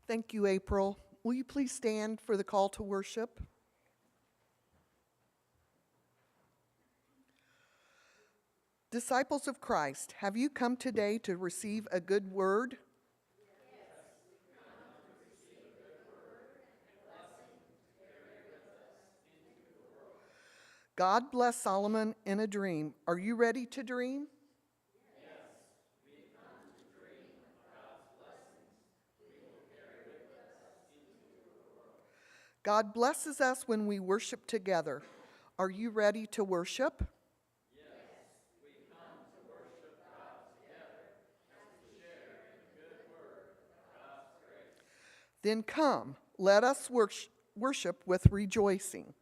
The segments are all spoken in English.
Thank you, April. Will you please stand for the call to worship? Disciples of Christ, have you come today to receive a good word? God blessed Solomon in a dream. Are you ready to dream? God blesses us when we worship together. Are you ready to worship? Then come, let us worship with rejoicing.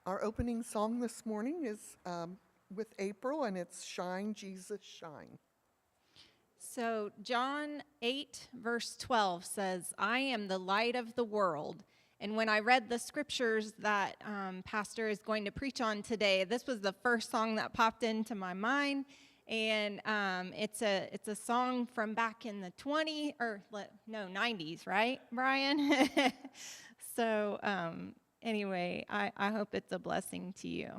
Our opening song this morning is with April, and it's Shine, Jesus, Shine. So John 8, verse 12 says, I am the light of the world. And when I read the scriptures that Pastor is going to preach on today, this was the first song that popped into my mind. And it's a song from back in the 90s, right, Brian? So anyway, I hope it's a blessing to you.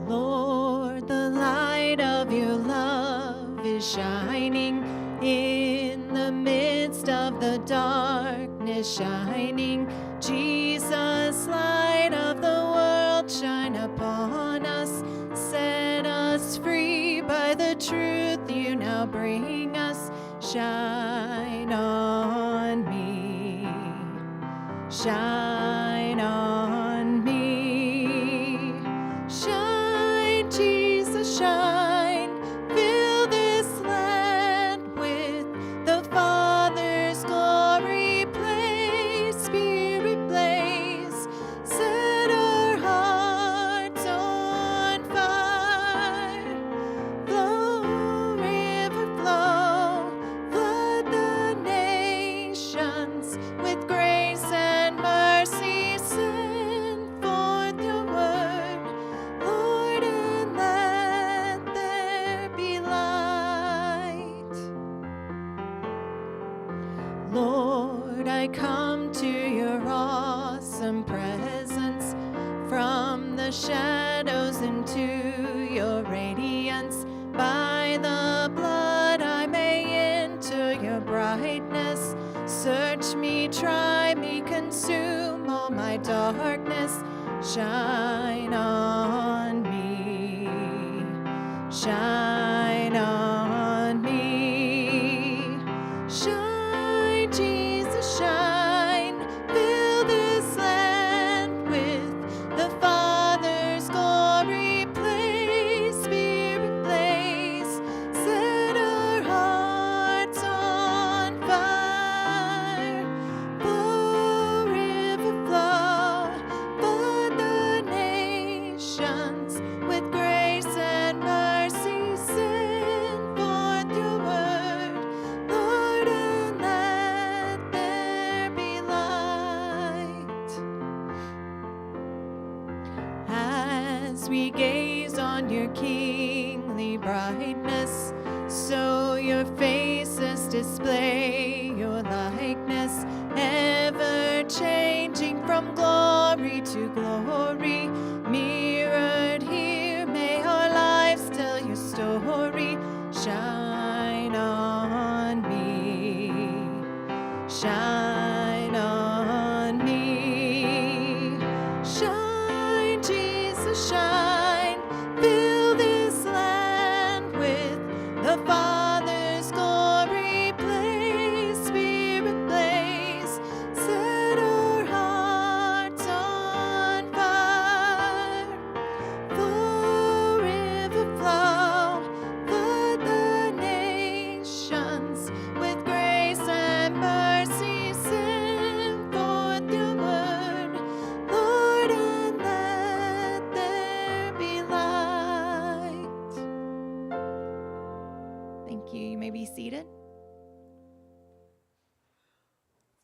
Lord, the light of your love is shining in the midst of the darkness, shining. Jesus, light of the world, shine upon us, set us free by the truth you now bring us. Shine on me, shine on me, shine, Jesus, shine, fill this land with the Father's glory, blaze, Spirit blaze, set our hearts on fire, flow, river flow, flood the nations with grace and mercy, send forth your word, Lord, and let there be light. Lord, I come to your awesome presence, from the shadows into your radiance. By the blood I may enter your brightness. Search me, try me, consume all my darkness. Shine on me, shine on me, shine, Jesus, shine, fill this land with the Father's glory, blaze, Spirit blaze, set our hearts on fire, flow, river flow, flood the nations with grace and mercy, send forth your word, Lord, and let there be light. As we gaze on your kingly brightness, so your faces display your likeness, ever changing from glory to glory, mirrored here, may our lives tell your story. Shine on me, shine on me, shine, Jesus, shine, fill this land with the Father's glory, blaze, Spirit blaze, set our hearts on fire.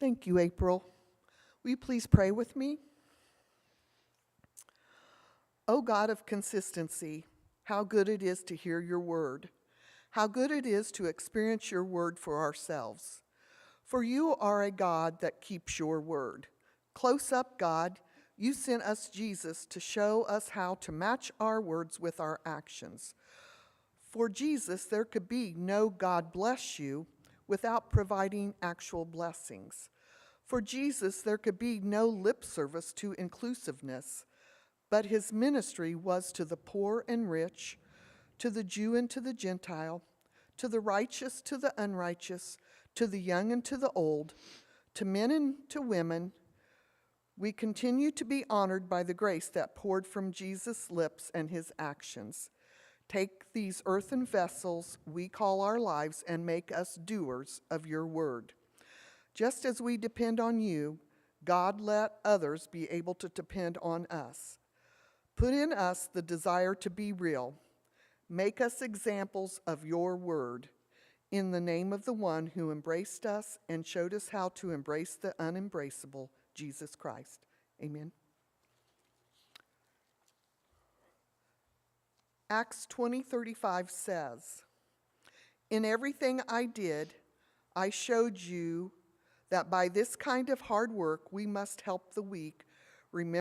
Thank you, April. Will you please pray with me? O God of consistency, how good it is to hear your word. How good it is to experience your word for ourselves. For you are a God that keeps your word. Close up, God, you sent us Jesus to show us how to match our words with our actions. For Jesus, there could be no God bless you without providing actual blessings. For Jesus, there could be no lip service to inclusiveness, but his ministry was to the poor and rich, to the Jew and to the Gentile, to the righteous, to the unrighteous, to the young and to the old, to men and to women. We continue to be honored by the grace that poured from Jesus' lips and his actions. Take these earthen vessels we call our lives and make us doers of your word. Just as we depend on you, God, let others be able to depend on us. Put in us the desire to be real. Make us examples of your word. In the name of the one who embraced us and showed us how to embrace the unembraceable, Jesus Christ. Amen. Acts 20:35 says, "In everything I did, I showed you that by this kind of hard work we must help the weak. Remember